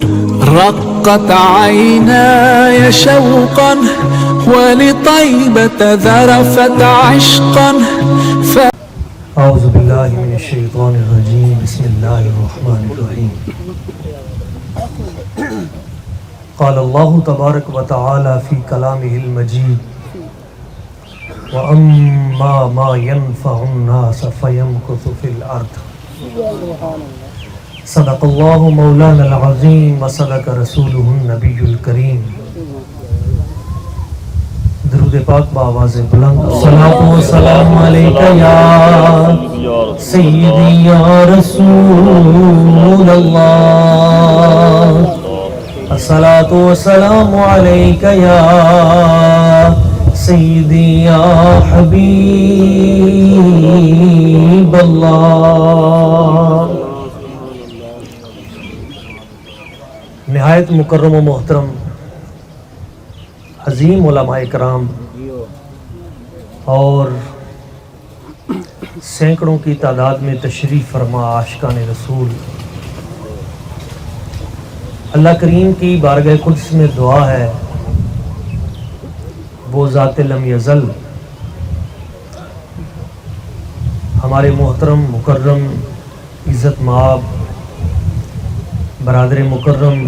رقت عيناي شوقا ولطيبة ذرفت عشقا اعوذ باللہ من الشیطان الرجیم بسم اللہ الرحمن الرحیم قال اللہ تبارک و تعالی فی کلامہ المجید وَأَمَّا مَا يَنْفَعُ النَّاسَ فَيَمْكُثُ فِي الْأَرْضِ صدق اللہ مولانا العظیم وصدق رسولہ النبی الکریم۔ درود پاک بآواز بلند صلاۃ و سلام علیکہ یا سیدی یا رسول اللہ، الصلاۃ و سلام علیکہ یا سیدی یا حبیب اللہ۔ نہایت مکرم و محترم عظیم علماء کرام اور سینکڑوں کی تعداد میں تشریف فرما عاشقان رسول، اللہ کریم کی بارگاہ قدس میں دعا ہے وہ ذات لم یزل ہمارے محترم مکرم عزت مآب برادر مکرم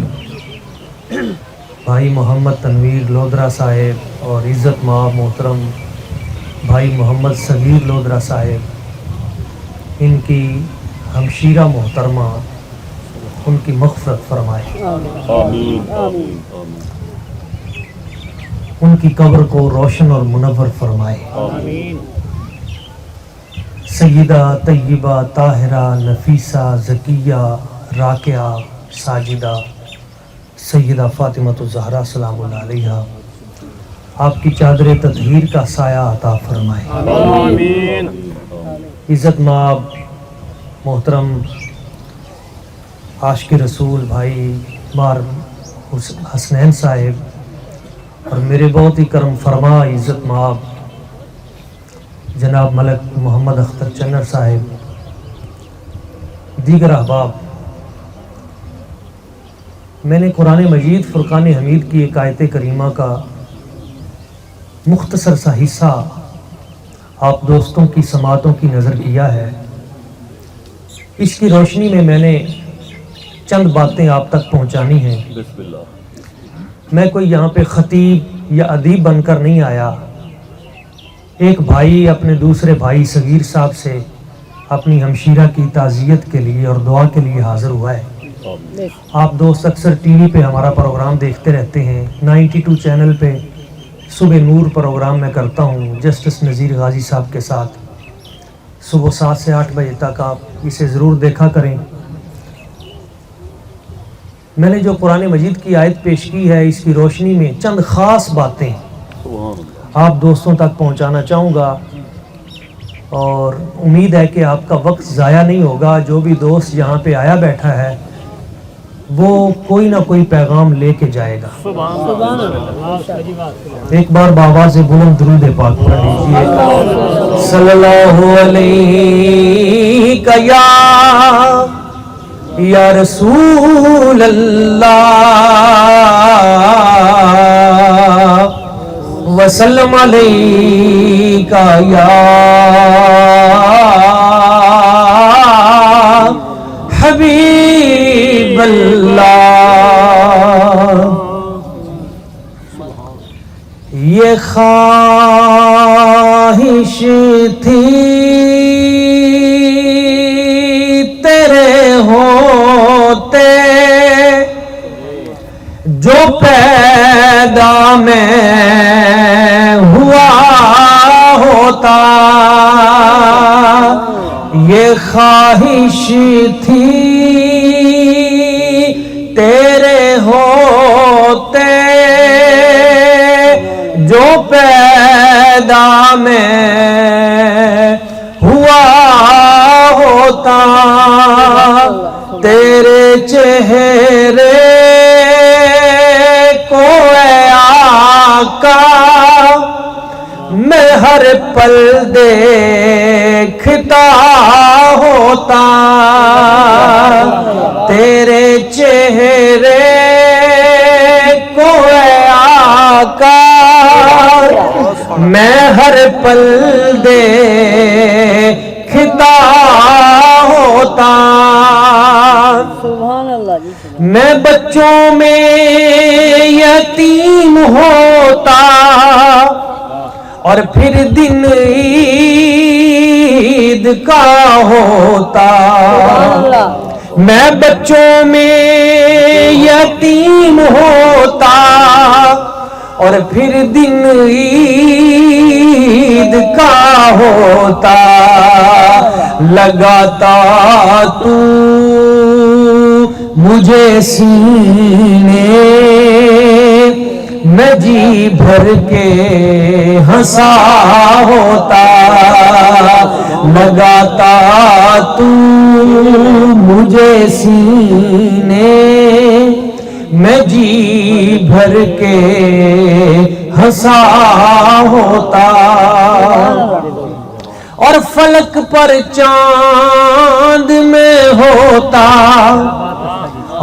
بھائی محمد تنویر لودھرا صاحب اور عزت مآب محترم بھائی محمد صغیر لودھرا صاحب، ان کی ہمشیرہ محترمہ، ان کی مغفرت فرمائے، آمین آمین ان کی قبر کو روشن اور منور فرمائے، آمین۔ سیدہ طیبہ طاہرہ نفیسہ زکیہ راکعہ ساجدہ سیدہ فاطمۃ الزہرا سلام اللہ علیہا، آپ کی چادر تطہیر کا سایہ عطا فرمائے، آمین۔ عزت مآب محترم عاشق رسول بھائی مار حسنین صاحب اور میرے بہت ہی کرم فرما عزت مآب جناب ملک محمد اختر چنر صاحب، دیگر احباب، میں نے قرآن مجید فرقان حمید کی ایک آیت کریمہ کا مختصر سا حصہ آپ دوستوں کی سماعتوں کی نظر کیا ہے۔ اس کی روشنی میں نے چند باتیں آپ تک پہنچانی ہیں۔ بسم اللہ۔ میں کوئی یہاں پہ خطیب یا ادیب بن کر نہیں آیا، ایک بھائی اپنے دوسرے بھائی صغیر صاحب سے اپنی ہمشیرہ کی تعزیت کے لیے اور دعا کے لیے حاضر ہوا ہے۔ آپ دوست اکثر ٹی وی پہ ہمارا پروگرام دیکھتے رہتے ہیں، 92 چینل پہ صبح نور پروگرام میں کرتا ہوں جسٹس نذیر غازی صاحب کے ساتھ، صبح 7 سے 8 بجے تک آپ اسے ضرور دیکھا کریں۔ میں نے جو قرآن مجید کی آیت پیش کی ہے، اس کی روشنی میں چند خاص باتیں آپ دوستوں تک پہنچانا چاہوں گا، اور امید ہے کہ آپ کا وقت ضائع نہیں ہوگا۔ جو بھی دوست یہاں پہ آیا بیٹھا ہے وہ کوئی نہ کوئی پیغام لے کے جائے گا۔ ایک بار بآواز بلند درود پاک پڑھ لیجیے، صلی اللہ علیہ یا رسول اللہ وسلم علیکہ یا حبیب اللہ۔ یہ خواہش تھی تیرے ہوتے جو پیدا میں ہوا ہوتا، یہ خواہش تھی تیرے ہوتے جو پیدا میں ہوا ہوتا، تیرے چہرے کو اے آقا میں ہر پل دیکھتا ہوتا، تیرے چہرے کل دیکھتا ہوتا سبحان اللہ جی میں بچوں میں یتیم ہوتا اور پھر دن عید کا ہوتا میں بچوں میں یتیم ہوتا اور پھر دن عید کا ہوتا لگاتا تو مجھے سینے میں جی بھر کے ہنسا ہوتا لگاتا تو مجھے سینے میں جی بھر کے ہنسا ہوتا اور فلک پر چاند میں ہوتا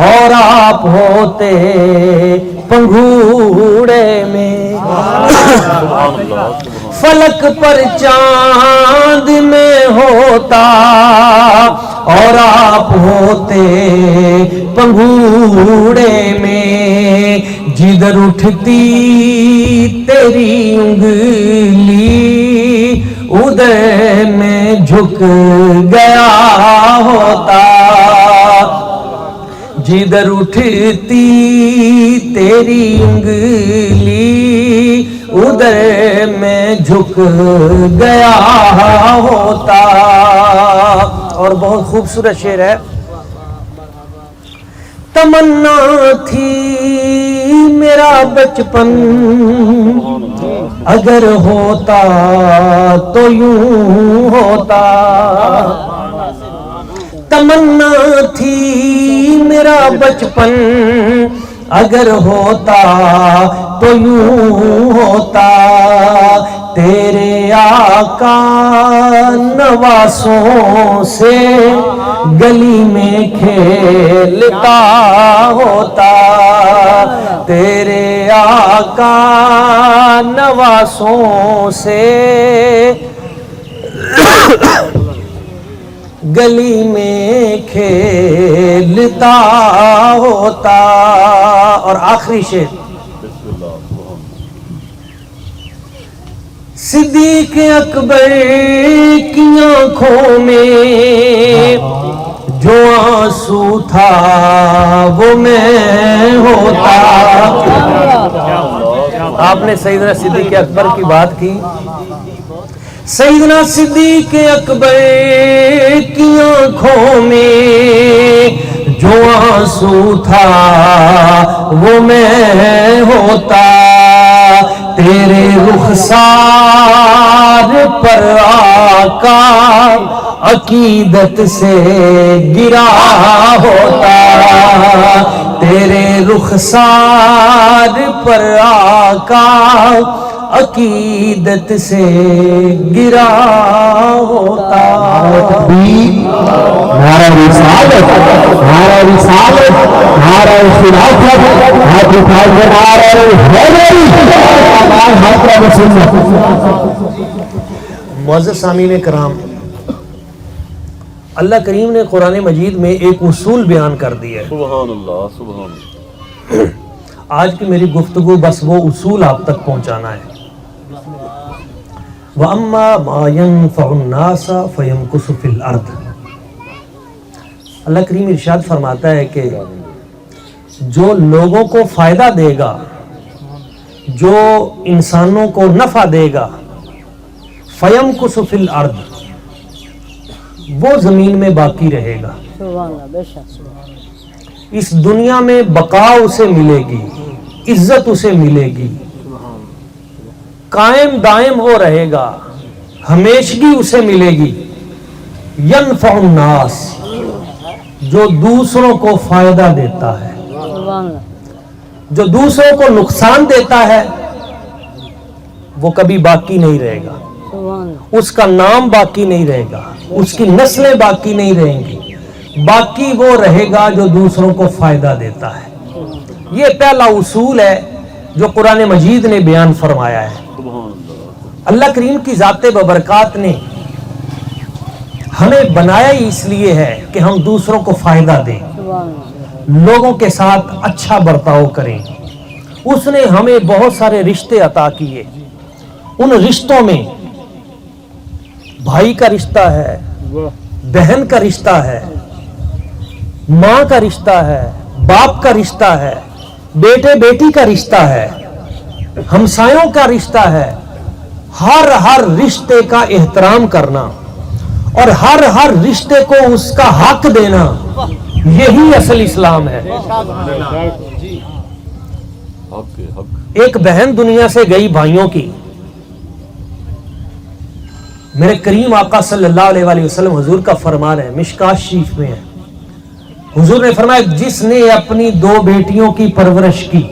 اور آپ ہوتے پنگھوڑے میں فلک پر چاند میں ہوتا اور آپ ہوتے پنگھوڑے میں جدھر اٹھتی تیری انگلی ادھر میں جھک گیا ہوتا جدھر اٹھتی تیری انگلی ادھر میں جھک گیا ہوتا اور بہت خوبصورت شعر ہے تمنا تھی میرا بچپن اگر ہوتا تو یوں ہوتا تمنا تھی میرا بچپن اگر ہوتا تو یوں ہوتا تیرے آقا نواسوں سے گلی میں کھیلتا ہوتا تیرے آقا نواسوں سے گلی میں کھیلتا ہوتا اور آخری شعر صدیق اکبر کی آنکھوں میں جو آنسو تھا وہ میں ہوتا آپ نے سیدنا صدیق اکبر کی بات کی سیدنا صدیق اکبر کی آنکھوں میں جو آنسو تھا وہ میں ہوتا تیرے رخسار پر آقا عقیدت سے گرا ہوتا تیرے رخسار پر آقا عقیدت سے گرا ہوتا نعرہ رسالت نعرہ رسالت نعرہ خلافت ہاتھ اٹھا کے نعرہ حیدری معزز سامعین کرام اللہ کریم نے قرآن مجید میں ایک اصول بیان کر دیا ہے سبحان اللہ سبحان اللہ آج کی میری گفتگو بس وہ اصول آپ تک پہنچانا ہے وَأَمَّا مَا يَنْفَعُ النَّاسَ فَيَمْكُسُ فِي الْأَرْضِ اللہ کریم ارشاد فرماتا ہے کہ جو لوگوں کو فائدہ دے گا جو انسانوں کو نفع دے گا فَيَمْكُسُ فِي الْأَرْضِ وہ زمین میں باقی رہے گا سبحان اللہ بے شک اس دنیا میں بقا اسے ملے گی عزت اسے ملے گی قائم دائم وہ رہے گا ہمیشگی اسے ملے گی ینفع الناس جو دوسروں کو فائدہ دیتا ہے سبحان اللہ جو دوسروں کو نقصان دیتا ہے وہ کبھی باقی نہیں رہے گا سبحان اللہ اس کا نام باقی نہیں رہے گا اس کی نسلیں باقی نہیں رہیں گی باقی وہ رہے گا جو دوسروں کو فائدہ دیتا ہے یہ پہلا اصول ہے جو قرآن مجید نے بیان فرمایا ہے اللہ کریم کی ذات ببرکات نے ہمیں بنایا ہی اس لیے ہے کہ ہم دوسروں کو فائدہ دیں، سبحان اللہ لوگوں کے ساتھ اچھا برتاؤ کریں۔ اس نے ہمیں بہت سارے رشتے عطا کیے، ان رشتوں میں بھائی کا رشتہ ہے، بہن کا رشتہ ہے، ماں کا رشتہ ہے، باپ کا رشتہ ہے، بیٹے بیٹی کا رشتہ ہے، ہمسایوں کا رشتہ ہے۔ ہر رشتے کا احترام کرنا اور ہر رشتے کو اس کا حق دینا، یہی اصل اسلام ہے۔ ایک بہن دنیا سے گئی بھائیوں کی، میرے کریم آقا صلی اللہ علیہ وآلہ وسلم حضور کا فرمان ہے، مشکات شریف میں ہے، حضور نے فرمایا جس نے اپنی 2 بیٹیوں کی پرورش کی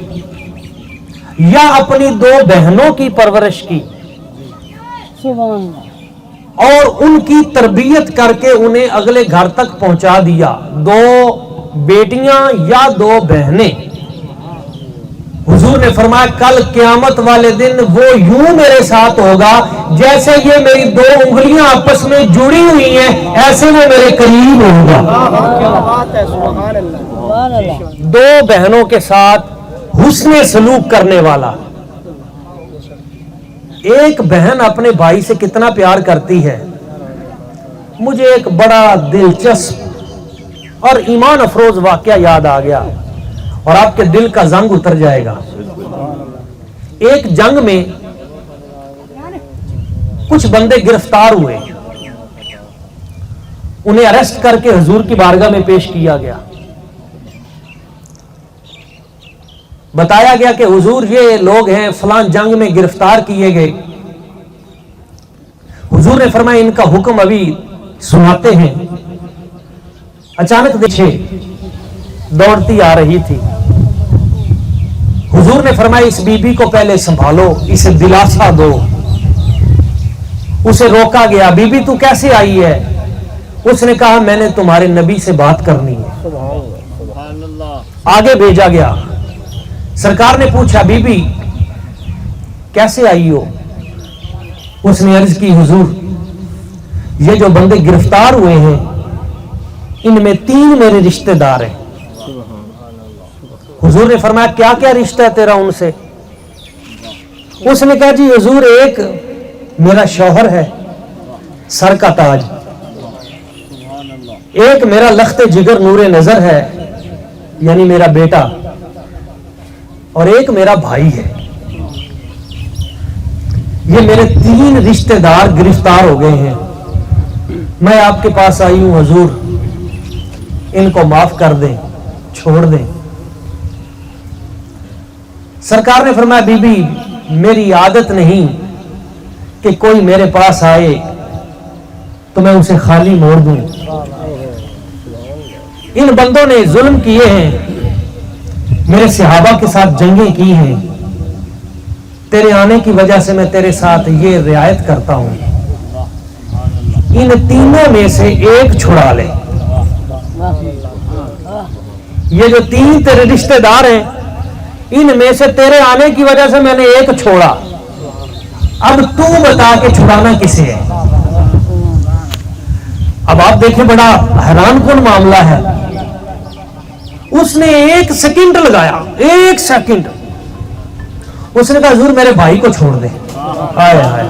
یا اپنی 2 بہنوں کی پرورش کی سبحان اللہ اور ان کی تربیت کر کے انہیں اگلے گھر تک پہنچا دیا، 2 بیٹیاں یا 2 بہنیں، حضور نے فرمایا کل قیامت والے دن وہ یوں میرے ساتھ ہوگا جیسے یہ میری 2 انگلیاں آپس میں جڑی ہوئی ہیں، ایسے وہ میرے قریب ہوگا۔ سبحان اللہ 2 بہنوں کے ساتھ حسن سلوک کرنے والا۔ ایک بہن اپنے بھائی سے کتنا پیار کرتی ہے، مجھے ایک بڑا دلچسپ اور ایمان افروز واقعہ یاد آ گیا اور آپ کے دل کا زنگ اتر جائے گا۔ ایک جنگ میں کچھ بندے گرفتار ہوئے، انہیں اریسٹ کر کے حضور کی بارگاہ میں پیش کیا گیا، بتایا گیا کہ حضور یہ لوگ ہیں فلان جنگ میں گرفتار کیے گئے۔ حضور نے فرمایا ان کا حکم ابھی سناتے ہیں۔ اچانک دیکھے دوڑتی آ رہی تھی، حضور نے فرمایا اس بی بی کو پہلے سنبھالو، اسے دلاسا دو۔ اسے روکا گیا، بی بی تو کیسے آئی ہے؟ اس نے کہا میں نے تمہارے نبی سے بات کرنی ہے۔ آگے بھیجا گیا، سرکار نے پوچھا بی بی کیسے آئی ہو؟ اس نے عرض کی حضور یہ جو بندے گرفتار ہوئے ہیں ان میں 3 میرے رشتہ دار ہیں۔ حضور نے فرمایا کیا کیا رشتہ ہے تیرا ان سے؟ اس نے کہا جی حضور ایک میرا شوہر ہے سر کا تاج، ایک میرا لخت جگر نور نظر ہے یعنی میرا بیٹا، اور ایک میرا بھائی ہے۔ یہ میرے 3 رشتہ دار گرفتار ہو گئے ہیں، میں آپ کے پاس آئی ہوں حضور ان کو معاف کر دیں، چھوڑ دیں۔ سرکار نے فرمایا بی بی میری عادت نہیں کہ کوئی میرے پاس آئے تو میں اسے خالی موڑ دوں، ان بندوں نے ظلم کیے ہیں، میرے صحابہ کے ساتھ جنگیں کی ہیں، تیرے آنے کی وجہ سے میں تیرے ساتھ یہ رعایت کرتا ہوں، ان 3 میں سے ایک چھڑا لے۔ یہ جو 3 تیرے رشتہ دار ہیں ان میں سے تیرے آنے کی وجہ سے میں نے ایک چھوڑا، اب تو بتا کہ چھڑانا کسے ہے؟ اب آپ دیکھیں بڑا حیران کن معاملہ ہے، اس نے 1 سیکنڈ لگایا، 1 سیکنڈ، اس نے کہا حضور میرے بھائی کو چھوڑ دیں۔ ہائے ہائے،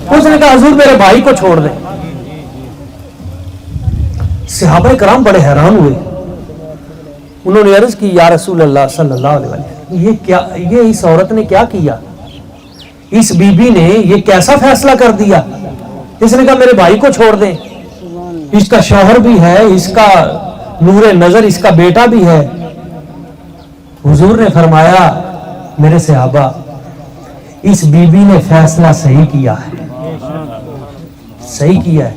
اس نے کہا حضور میرے بھائی کو چھوڑ دیں۔ صحابہ کرام بڑے حیران ہوئے، انہوں نے عرض کی یا رسول اللہ صلی اللہ علیہ وسلم یہ اس عورت نے کیا کیا؟ اس بی بی نے یہ کیسا فیصلہ کر دیا؟ اس نے کہا میرے بھائی کو چھوڑ دیں، اس کا شوہر بھی ہے، اس کا نور نظر، اس کا بیٹا بھی ہے۔ حضور نے فرمایا میرے صحابہ اس بی بی نے فیصلہ صحیح کیا ہے، صحیح کیا ہے۔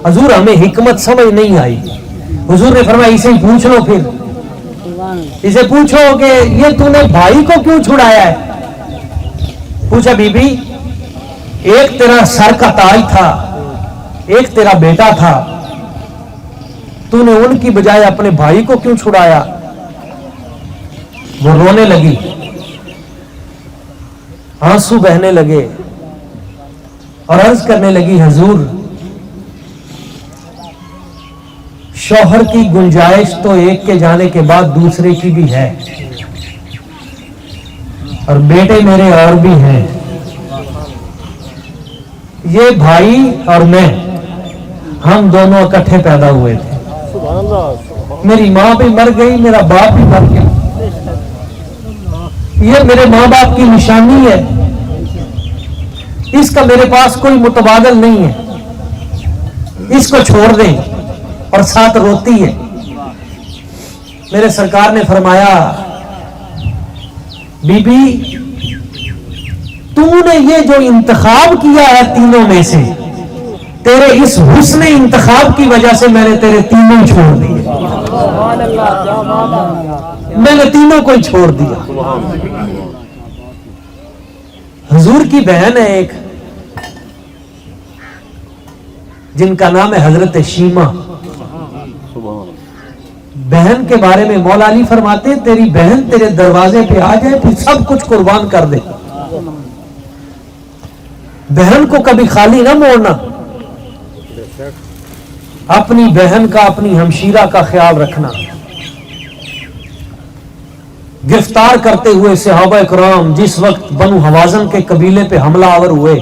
حضور ہمیں حکمت سمجھ نہیں آئی، حضور نے فرمایا اسے ہی پوچھ لو، پھر اسے پوچھو کہ یہ تو نے بھائی کو کیوں چھڑایا ہے؟ پوچھا بی بی ایک تیرا سر کا تاج تھا، ایک تیرا بیٹا تھا، تو نے ان کی بجائے اپنے بھائی کو کیوں چھڑایا؟ وہ رونے لگی، آنسو بہنے لگے اور عرض کرنے لگی حضور شوہر کی گنجائش تو ایک کے جانے کے بعد دوسرے کی بھی ہے اور بیٹے میرے اور بھی ہیں، یہ بھائی اور میں ہم دونوں اکٹھے پیدا ہوئے تھے، میری ماں بھی مر گئی، میرا باپ بھی مر گیا، یہ میرے ماں باپ کی نشانی ہے، اس کا میرے پاس کوئی متبادل نہیں ہے، اس کو چھوڑ دیں، اور ساتھ روتی ہے۔ میرے سرکار نے فرمایا بی بی تو نے یہ جو انتخاب کیا ہے تینوں میں سے، تیرے اس حسن انتخاب کی وجہ سے میں نے تیرے تینوں چھوڑ دیے، میں نے تینوں کو ہی چھوڑ دیا۔ حضور کی بہن ہے ایک جن کا نام ہے حضرت شیمہ، بہن کے بارے میں مولا علی فرماتے ہیں تیری بہن تیرے دروازے پہ آ جائے پھر سب کچھ قربان کر دے، بہن کو کبھی خالی نہ موڑنا، اپنی بہن کا اپنی ہمشیرہ کا خیال رکھنا۔ گرفتار کرتے ہوئے صحابہ کرام جس وقت بنو حوازن کے قبیلے پہ حملہ آور ہوئے،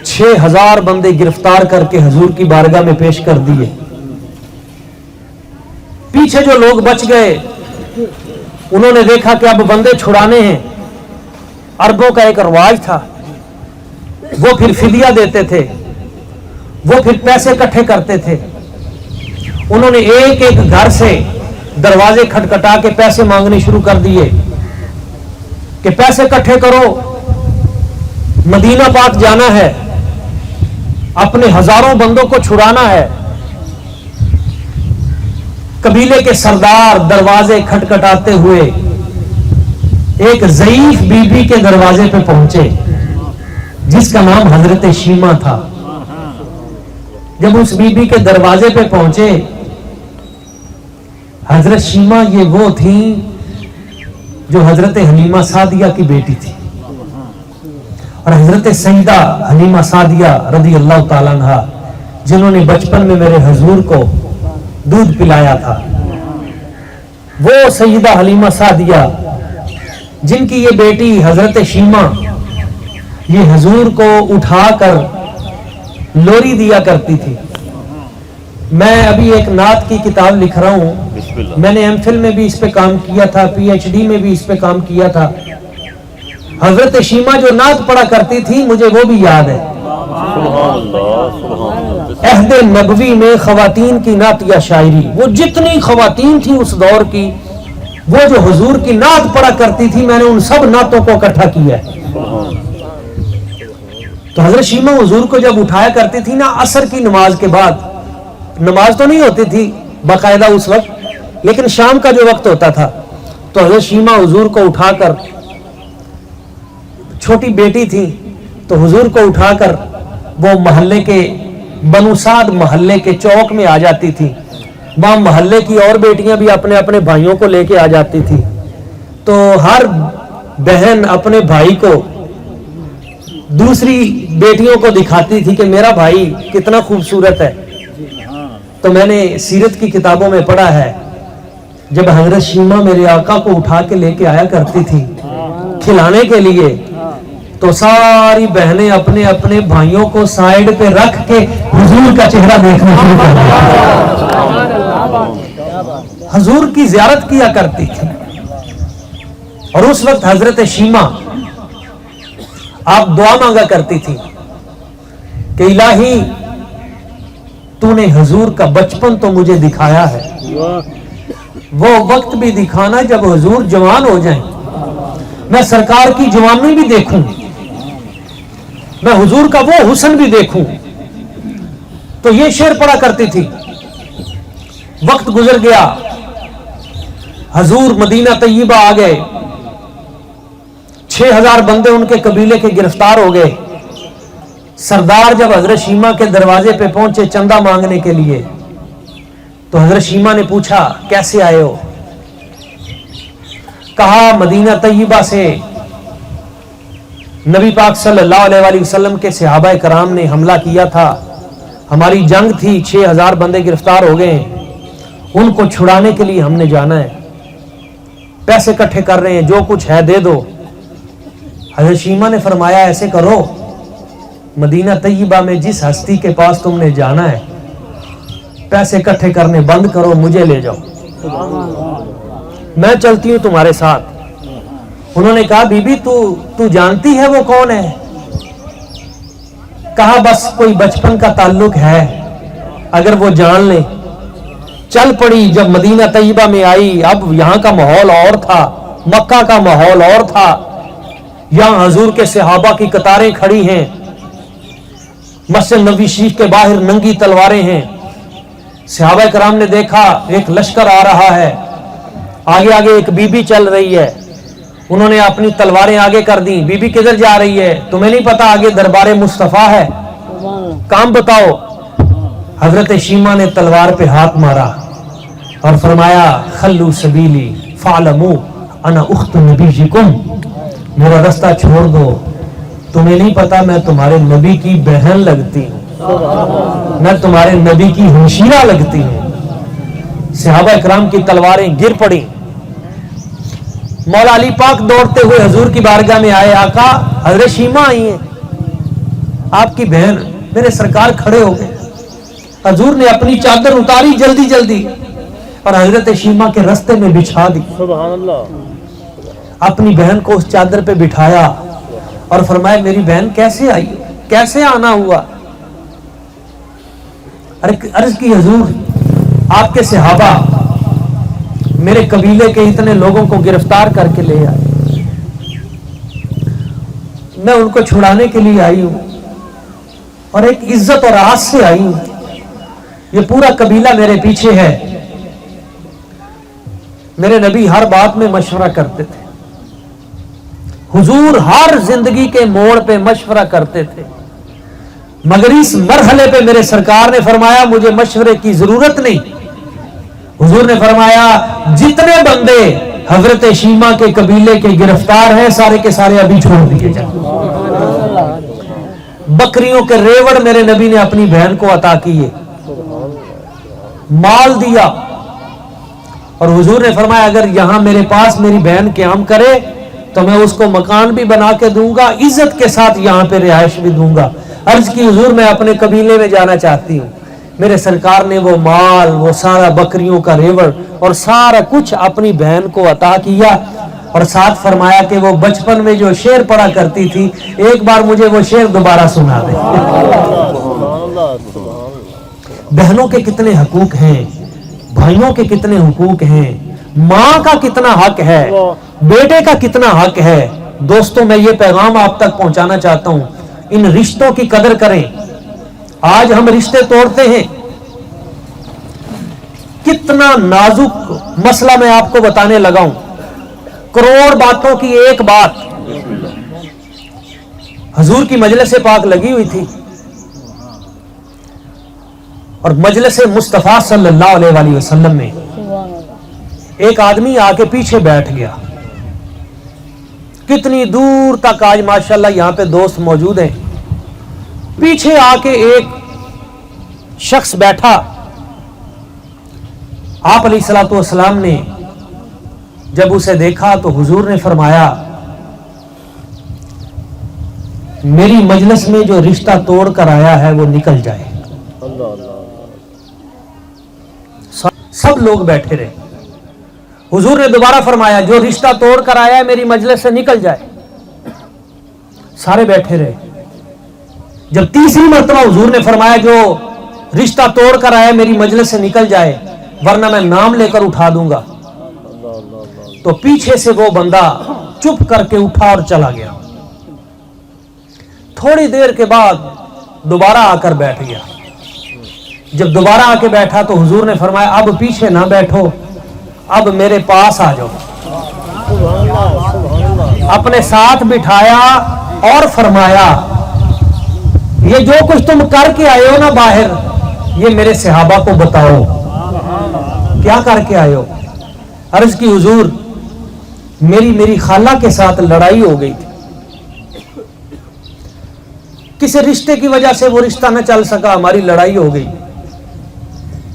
6000 بندے گرفتار کر کے حضور کی بارگاہ میں پیش کر دیے، پیچھے جو لوگ بچ گئے انہوں نے دیکھا کہ اب بندے چھڑانے ہیں، عربوں کا ایک رواج تھا، وہ پھر فدیہ دیتے تھے، وہ پھر پیسے اکٹھے کرتے تھے، انہوں نے ایک ایک گھر سے دروازے کھٹکھٹا کے پیسے مانگنے شروع کر دیے کہ پیسے اکٹھے کرو، مدینہ پاک جانا ہے، اپنے ہزاروں بندوں کو چھڑانا ہے۔ قبیلے کے سردار دروازے کھٹکھٹاتے ہوئے ایک ضعیف بی بی کے دروازے پہ پہنچے جس کا نام حضرت شیمہ تھا۔ جب اس بی بی کے دروازے پہ پہنچے، حضرت شیمہ یہ وہ تھی جو حضرت حلیمہ سعدیہ کی بیٹی تھی، اور حضرت سیدہ حلیمہ سعدیہ رضی اللہ تعالیٰ عنہ جنہوں نے بچپن میں میرے حضور کو دودھ پلایا تھا، وہ سیدہ حلیمہ سعدیہ جن کی یہ بیٹی حضرت شیمہ یہ حضور کو اٹھا کر لوری دیا کرتی تھی۔ میں ابھی ایک نعت کی کتاب لکھ رہا ہوں، میں نے ایم فل میں بھی اس پہ کام کیا تھا، پی ایچ ڈی میں بھی اس پہ کام کیا تھا۔ حضرت شیمہ جو نعت پڑھا کرتی تھی مجھے وہ بھی یاد ہے، عہد نبوی میں خواتین کی نعت یا شاعری، وہ جتنی خواتین تھی اس دور کی، وہ جو حضور کی نعت پڑھا کرتی تھی، میں نے ان سب نعتوں کو اکٹھا کیا ہے۔ تو حضرت شیمہ حضور کو جب اٹھایا کرتی تھی نا عصر کی نماز کے بعد، نماز تو نہیں ہوتی تھی باقاعدہ اس وقت، لیکن شام کا جو وقت ہوتا تھا تو حضرت شیمہ حضور کو اٹھا کر، چھوٹی بیٹی تھی تو حضور کو اٹھا کر وہ محلے کے بنو سعد محلے کے چوک میں آ جاتی تھی، وہاں محلے کی اور بیٹیاں بھی اپنے اپنے بھائیوں کو لے کے آ جاتی تھی، تو ہر بہن اپنے بھائی کو دوسری بیٹیوں کو دکھاتی تھی کہ میرا بھائی کتنا خوبصورت ہے۔ تو میں نے سیرت کی کتابوں میں پڑھا ہے جب حضرت شیمہ میرے آقا کو اٹھا کے لے کے آیا کرتی تھی کھلانے کے لیے، تو ساری بہنیں اپنے اپنے بھائیوں کو سائیڈ پہ رکھ کے حضور کا چہرہ دیکھنا شروع کر دیا، حضور کی زیارت کیا کرتی تھی۔ اور اس وقت حضرت شیمہ آپ دعا مانگا کرتی تھی کہ الہی تو نے حضور کا بچپن تو مجھے دکھایا ہے، وہ وقت بھی دکھانا جب حضور جوان ہو جائیں، میں سرکار کی جوانی بھی دیکھوں، میں حضور کا وہ حسن بھی دیکھوں۔ تو یہ شعر پڑھا کرتی تھی۔ وقت گزر گیا، حضور مدینہ طیبہ آ گئے، 6000 بندے ان کے قبیلے کے گرفتار ہو گئے۔ سردار جب حضرت شیمہ کے دروازے پہ پہنچے چندہ مانگنے کے لیے تو حضرت شیمہ نے پوچھا کیسے آئے ہو؟ کہا مدینہ طیبہ سے نبی پاک صلی اللہ علیہ وآلہ وسلم کے صحابہ کرام نے حملہ کیا تھا، ہماری جنگ تھی، 6000 بندے گرفتار ہو گئے ہیں، ان کو چھڑانے کے لیے ہم نے جانا ہے، پیسے اکٹھے کر رہے ہیں، جو کچھ ہے دے دو۔ حضرت شیمہ نے فرمایا ایسے کرو، مدینہ طیبہ میں جس ہستی کے پاس تم نے جانا ہے پیسے اکٹھے کرنے بند کرو، مجھے لے جاؤ، میں چلتی ہوں تمہارے ساتھ۔ انہوں نے کہا بی بی تو جانتی ہے وہ کون ہے؟ کہا بس کوئی بچپن کا تعلق ہے، اگر وہ جان لیں۔ چل پڑی، جب مدینہ طیبہ میں آئی، اب یہاں کا ماحول اور تھا، مکہ کا ماحول اور تھا، یہاں حضور کے صحابہ کی قطاریں کھڑی ہیں، مسجد نبوی شریف کے باہر ننگی تلواریں ہیں۔ صحابہ کرام نے دیکھا ایک لشکر آ رہا ہے، آگے آگے ایک بی بی چل رہی ہے، انہوں نے اپنی تلواریں آگے کر دیں۔ بی بی کدھر جا رہی ہے؟ تمہیں نہیں پتا آگے دربار مصطفیٰ ہے، کام بتاؤ۔ حضرت شیمہ نے تلوار پہ ہاتھ مارا اور فرمایا خلو سبیلی فعلموا انا اخت نبیکم، میرا رستہ چھوڑ دو، تمہیں نہیں پتا میں تمہارے نبی کی بہن لگتی ہوں، میں تمہارے نبی کی ہمشیرہ لگتی ہوں۔ صحابہ اکرام کی تلواریں گر پڑی۔ مولا علی پاک دوڑتے ہوئے حضور کی بارگاہ میں آئے، آقا حضرت شیمہ آئی ہیں، آپ کی بہن۔ میرے سرکار کھڑے ہو گئے، حضور نے اپنی چادر اتاری جلدی جلدی اور حضرت شیمہ کے رستے میں بچھا دی، سبحان اللہ، اپنی بہن کو اس چادر پہ بٹھایا اور فرمایا میری بہن کیسے آئی، کیسے آنا ہوا؟ عرض کی حضور آپ کے صحابہ میرے قبیلے کے اتنے لوگوں کو گرفتار کر کے لے آئے، میں ان کو چھڑانے کے لیے آئی ہوں اور ایک عزت اور آس سے آئی ہوں، یہ پورا قبیلہ میرے پیچھے ہے۔ میرے نبی ہر بات میں مشورہ کرتے تھے، حضور ہر زندگی کے موڑ پہ مشورہ کرتے تھے، مگر اس مرحلے پہ میرے سرکار نے فرمایا مجھے مشورے کی ضرورت نہیں۔ حضور نے فرمایا جتنے بندے حضرت شیمہ کے قبیلے کے گرفتار ہیں سارے کے سارے ابھی چھوڑ دیے جائیں۔ بکریوں کے ریوڑ میرے نبی نے اپنی بہن کو عطا کیے، مال دیا، اور حضور نے فرمایا اگر یہاں میرے پاس میری بہن قیام کرے تو میں اس کو مکان بھی بنا کے دوں گا، عزت کے ساتھ یہاں پہ رہائش بھی دوں گا۔ عرض کی حضور میں اپنے قبیلے میں جانا چاہتی ہوں۔ میرے سرکار نے وہ مال، وہ سارا بکریوں کا ریوڑ اور سارا کچھ اپنی بہن کو عطا کیا، اور ساتھ فرمایا کہ وہ بچپن میں جو شعر پڑھا کرتی تھی ایک بار مجھے وہ شعر دوبارہ سنا دے۔ بہنوں کے کتنے حقوق ہیں، بھائیوں کے کتنے حقوق ہیں، ماں کا کتنا حق ہے، بیٹے کا کتنا حق ہے۔ دوستوں میں یہ پیغام آپ تک پہنچانا چاہتا ہوں، ان رشتوں کی قدر کریں۔ آج ہم رشتے توڑتے ہیں، کتنا نازک مسئلہ میں آپ کو بتانے لگا ہوں، کروڑ باتوں کی ایک بات۔ حضور کی مجلس پاک لگی ہوئی تھی اور مجلس مصطفیٰ صلی اللہ علیہ وآلہ وسلم میں ایک آدمی آ کے پیچھے بیٹھ گیا۔ کتنی دور تک آج ماشاءاللہ یہاں پہ دوست موجود ہیں، پیچھے آ کے ایک شخص بیٹھا۔ آپ علیہ الصلوۃ والسلام نے جب اسے دیکھا تو حضور نے فرمایا میری مجلس میں جو رشتہ توڑ کر آیا ہے وہ نکل جائے۔ سب لوگ بیٹھے رہے۔ حضور نے دوبارہ فرمایا جو رشتہ توڑ کر آیا ہے میری مجلس سے نکل جائے۔ سارے بیٹھے رہے۔ جب تیسری مرتبہ حضور نے فرمایا جو رشتہ توڑ کر آیا ہے میری مجلس سے نکل جائے ورنہ میں نام لے کر اٹھا دوں گا، تو پیچھے سے وہ بندہ چپ کر کے اٹھا اور چلا گیا۔ تھوڑی دیر کے بعد دوبارہ آ کر بیٹھ گیا۔ جب دوبارہ آ کے بیٹھا تو حضور نے فرمایا اب پیچھے نہ بیٹھو، اب میرے پاس آ جاؤ۔ اپنے ساتھ بٹھایا اور فرمایا یہ جو کچھ تم کر کے آئے ہو نا باہر، یہ میرے صحابہ کو بتاؤ کیا کر کے آئے ہو۔ عرض کی حضور میری خالہ کے ساتھ لڑائی ہو گئی تھی، کسی رشتے کی وجہ سے وہ رشتہ نہ چل سکا, ہماری لڑائی ہو گئی.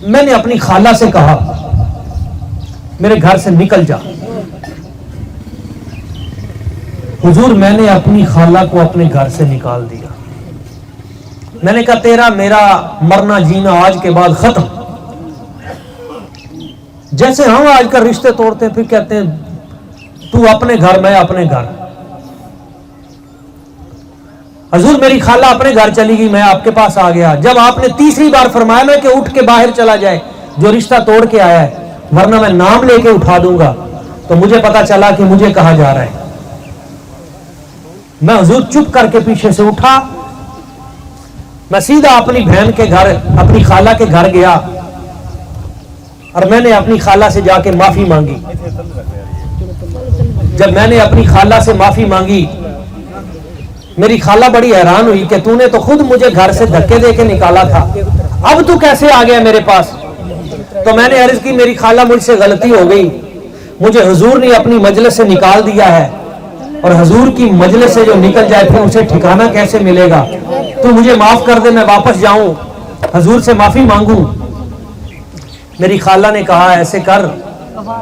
میں نے اپنی خالہ سے کہا میرے گھر سے نکل جا. حضور میں نے اپنی خالہ کو اپنے گھر سے نکال دیا. میں نے کہا تیرا میرا مرنا جینا آج کے بعد ختم. جیسے ہم آج کل رشتے توڑتے ہیں پھر کہتے ہیں تو اپنے گھر میں اپنے گھر. حضور میری خالہ اپنے گھر چلی گئی, میں آپ کے پاس آ گیا. جب آپ نے تیسری بار فرمایا میں کہ اٹھ کے باہر چلا جائے جو رشتہ توڑ کے آیا ہے, ورنہ میں نام لے کے اٹھا دوں گا, تو مجھے پتا چلا کہ مجھے کہا جا رہا ہے. میں حضور چپ کر کے پیچھے سے اٹھا, میں سیدھا اپنی بہن کے گھر اپنی خالہ کے گھر گیا اور میں نے اپنی خالہ سے جا کے معافی مانگی. جب میں نے اپنی خالہ سے معافی مانگی, میری خالہ بڑی حیران ہوئی کہ تو نے تو خود مجھے گھر سے دھکے دے کے نکالا تھا, اب تو کیسے آ گیا میرے پاس. تو میں نے عرض کی میری خالہ مجھ سے غلطی ہو گئی, مجھے حضور نے اپنی مجلس سے نکال دیا ہے, اور حضور کی مجلس سے جو نکل جائے پھر اسے ٹھکانہ کیسے ملے گا, تو مجھے معاف کر دے, میں واپس جاؤں حضور سے معافی مانگوں. میری خالہ نے کہا ایسے کر,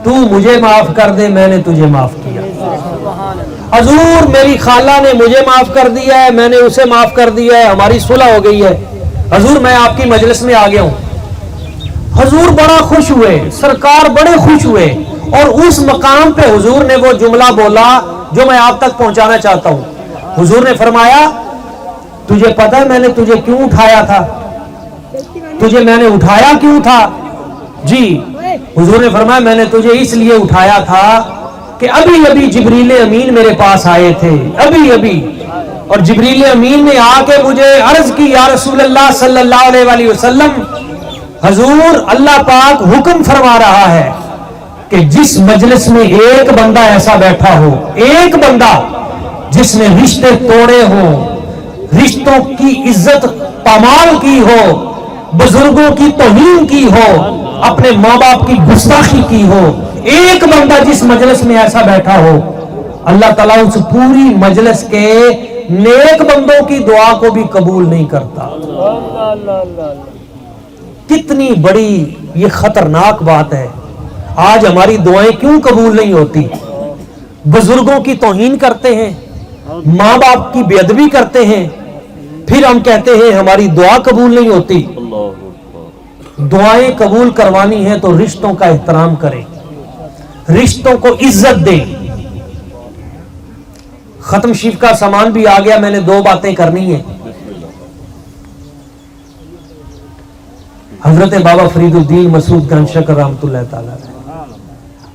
تو مجھے معاف کر دے, میں نے تجھے معاف کیا. حضور میری خالہ نے مجھے معاف کر دیا ہے, میں نے اسے معاف کر دیا ہے, ہماری صلح ہو گئی ہے. حضور میں آپ کی مجلس میں آ گیا ہوں. حضور بڑا خوش ہوئے, سرکار بڑے خوش ہوئے, اور اس مقام پہ حضور نے وہ جملہ بولا جو میں آپ تک پہنچانا چاہتا ہوں. حضور نے فرمایا تجھے پتہ ہے میں نے تجھے کیوں اٹھایا تھا, تجھے میں نے اٹھایا کیوں تھا؟ جی. حضور نے فرمایا میں نے تجھے اس لیے اٹھایا تھا کہ ابھی ابھی جبریل امین میرے پاس آئے تھے, ابھی ابھی, اور جبریل امین نے آ کے مجھے عرض کی یا رسول اللہ صلی اللہ علیہ وآلہ وسلم, حضور اللہ پاک حکم فرما رہا ہے کہ جس مجلس میں ایک بندہ ایسا بیٹھا ہو, ایک بندہ جس نے رشتے توڑے ہوں, رشتوں کی عزت پامال کی ہو, بزرگوں کی توہین کی ہو, اپنے ماں باپ کی گستاخی کی ہو, ایک بندہ جس مجلس میں ایسا بیٹھا ہو, اللہ تعالیٰ اس پوری مجلس کے نیک بندوں کی دعا کو بھی قبول نہیں کرتا. کتنی بڑی یہ خطرناک بات ہے. آج ہماری دعائیں کیوں قبول نہیں ہوتی؟ بزرگوں کی توہین کرتے ہیں, ماں باپ کی بے ادبی کرتے ہیں, پھر ہم کہتے ہیں ہماری دعا قبول نہیں ہوتی. دعائیں قبول کروانی ہیں تو رشتوں کا احترام کریں, رشتوں کو عزت دیں. ختم شریف کا سامان بھی آ گیا, میں نے 2 باتیں کرنی ہیں. حضرت بابا فرید الدین مسعود گنج شکر رحمۃ اللہ تعالی,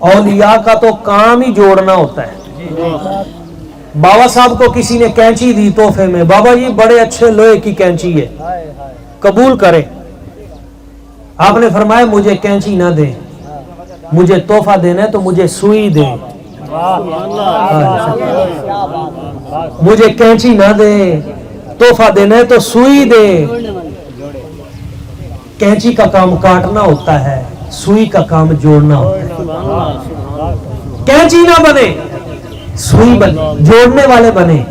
اولیاء کا تو کام ہی جوڑنا ہوتا ہے. بابا صاحب کو کسی نے کینچی دی تحفے میں, بابا جی بڑے اچھے لوہے کی کینچی ہے, قبول کریں. آپ نے فرمایا مجھے کینچی نہ دیں, مجھے تحفہ دینا ہے تو مجھے سوئی دیں. مجھے کینچی نہ دیں, تحفہ دینا ہے تو سوئی دیں. کینچی کا کام کاٹنا ہوتا ہے, سوئی کا کام جوڑنا ہوتا ہے. کینچی نہ بنے, سوئی بنے, جوڑنے والے بنے,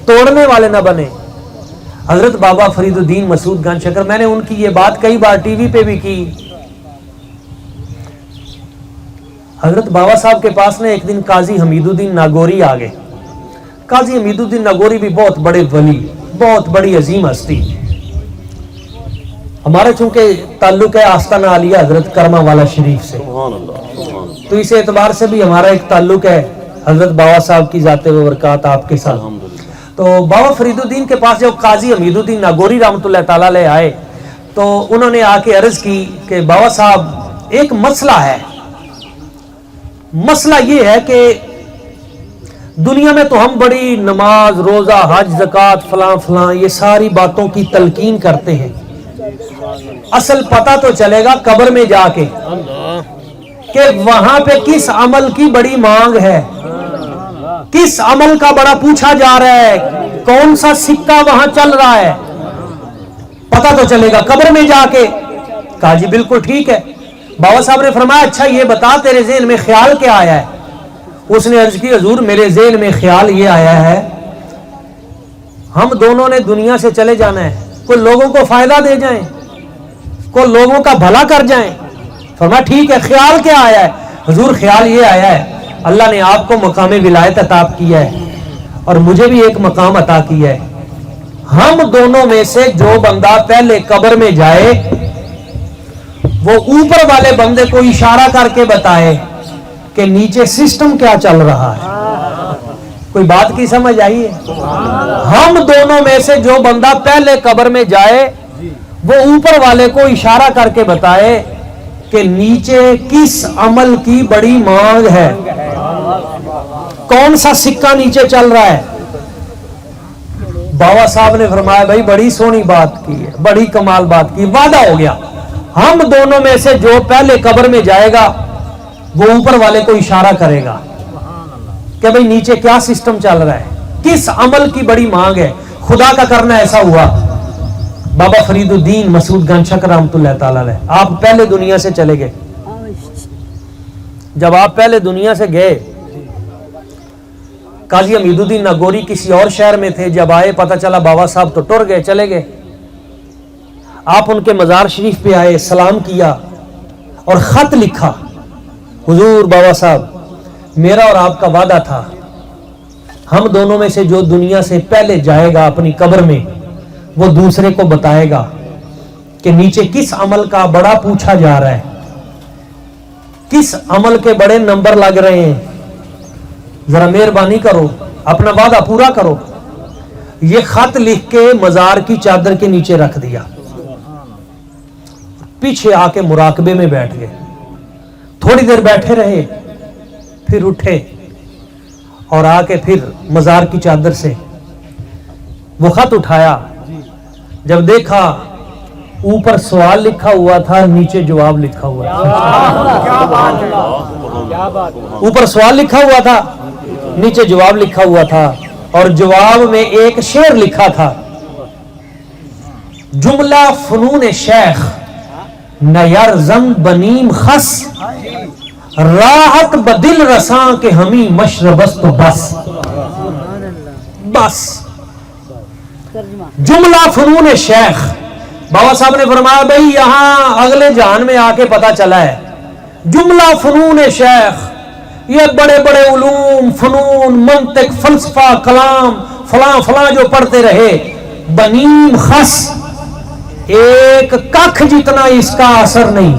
توڑنے والے نہ بنے. حضرت بابا فرید الدین مسعود گنج شکر, میں نے ان کی یہ بات کئی بار ٹی وی پہ بھی کی. حضرت بابا صاحب کے پاس نے ایک دن قاضی حمید الدین ناگوری آ گئے. قاضی حمید الدین ناگوری بھی بہت بڑے ولی, بہت بڑی عظیم ہستی. ہمارا چونکہ تعلق ہے آستانہ عالیہ حضرت کرما والا شریف سے, تو اس اعتبار سے بھی ہمارا ایک تعلق ہے حضرت بابا صاحب کی ذات و برکات آپ کے ساتھ. تو بابا فرید الدین کے پاس جب قاضی حمید الدین ناگوری رحمۃ اللہ تعالی علیہ آئے تو انہوں نے آ کے عرض کی کہ بابا صاحب ایک مسئلہ ہے. مسئلہ یہ ہے کہ دنیا میں تو ہم بڑی نماز, روزہ, حج, زکوٰۃ, فلاں فلاں یہ ساری باتوں کی تلقین کرتے ہیں, اصل پتہ تو چلے گا قبر میں جا کے کہ وہاں پہ کس عمل کی بڑی مانگ ہے, کس عمل کا بڑا پوچھا جا رہا ہے, کون سا سکہ وہاں چل رہا ہے, پتہ تو چلے گا قبر میں جا کے. کہا جی بالکل ٹھیک ہے. بابا صاحب نے فرمایا اچھا یہ بتا تیرے ذہن میں خیال کیا آیا ہے؟ اس نے عرض کی حضور میرے ذہن میں خیال یہ آیا ہے, ہم دونوں نے دنیا سے چلے جانا ہے, کوئی لوگوں کو فائدہ دے جائیں, کوئی لوگوں کا بھلا کر جائیں. فرمایا ٹھیک ہے. خیال کیا آیا ہے؟ حضور خیال یہ آیا ہے اللہ نے آپ کو مقام ولایت عطا کیا ہے اور مجھے بھی ایک مقام عطا کیا ہے. ہم دونوں میں سے جو بندہ پہلے قبر میں جائے وہ اوپر والے بندے کو اشارہ کر کے بتائے کہ نیچے سسٹم کیا چل رہا ہے. کوئی بات کی سمجھ آئی ہے؟ ہم دونوں میں سے جو بندہ پہلے قبر میں جائے وہ اوپر والے کو اشارہ کر کے بتائے کہ نیچے کس عمل کی بڑی مانگ ہے, کون سا سکہ نیچے چل رہا ہے. بابا صاحب نے فرمایا بھائی بڑی سونی بات کی ہے, بڑی کمال بات کی. وعدہ ہو گیا ہم دونوں میں سے جو پہلے قبر میں جائے گا وہ اوپر والے کو اشارہ کرے گا کہ بھئی نیچے کیا سسٹم چل رہا ہے, کس عمل کی بڑی مانگ ہے. خدا کا کرنا ایسا ہوا. بابا فرید الدین مسعود گنج شکر رحمۃ اللہ تعالی علیہ, آپ پہلے دنیا سے چلے گئے. جب آپ پہلے دنیا سے گئے قاضی حمید الدین ناگوری کسی اور شہر میں تھے. جب آئے پتہ چلا بابا صاحب تو ٹر گئے, چلے گئے. آپ ان کے مزار شریف پہ آئے, سلام کیا اور خط لکھا. حضور بابا صاحب میرا اور آپ کا وعدہ تھا, ہم دونوں میں سے جو دنیا سے پہلے جائے گا اپنی قبر میں وہ دوسرے کو بتائے گا کہ نیچے کس عمل کا بڑا پوچھا جا رہا ہے, کس عمل کے بڑے نمبر لگ رہے ہیں. ذرا مہربانی کرو اپنا وعدہ پورا کرو. یہ خط لکھ کے مزار کی چادر کے نیچے رکھ دیا. پیچھے آ کے مراقبے میں بیٹھ گئے. تھوڑی دیر بیٹھے رہے, پھر اٹھے اور آ کے پھر مزار کی چادر سے وہ خط اٹھایا. جب دیکھا اوپر سوال لکھا ہوا تھا, نیچے جواب لکھا ہوا تھا. اوپر سوال لکھا ہوا تھا, نیچے جواب لکھا ہوا تھا. اور جواب میں ایک شعر لکھا تھا, جملہ فنون شیخ نیرزن بنیم خس راحت بدل رساں کے ہمیں مشربست تو بس. بس جملہ فنون شیخ. بابا صاحب نے فرمایا بھئی یہاں اگلے جہان میں آ کے پتا چلا ہے جملہ فنون شیخ, یہ بڑے بڑے علوم فنون منطق فلسفہ کلام فلاں فلاں جو پڑھتے رہے, بنیم خس ایک کخ جتنا اس کا اثر نہیں.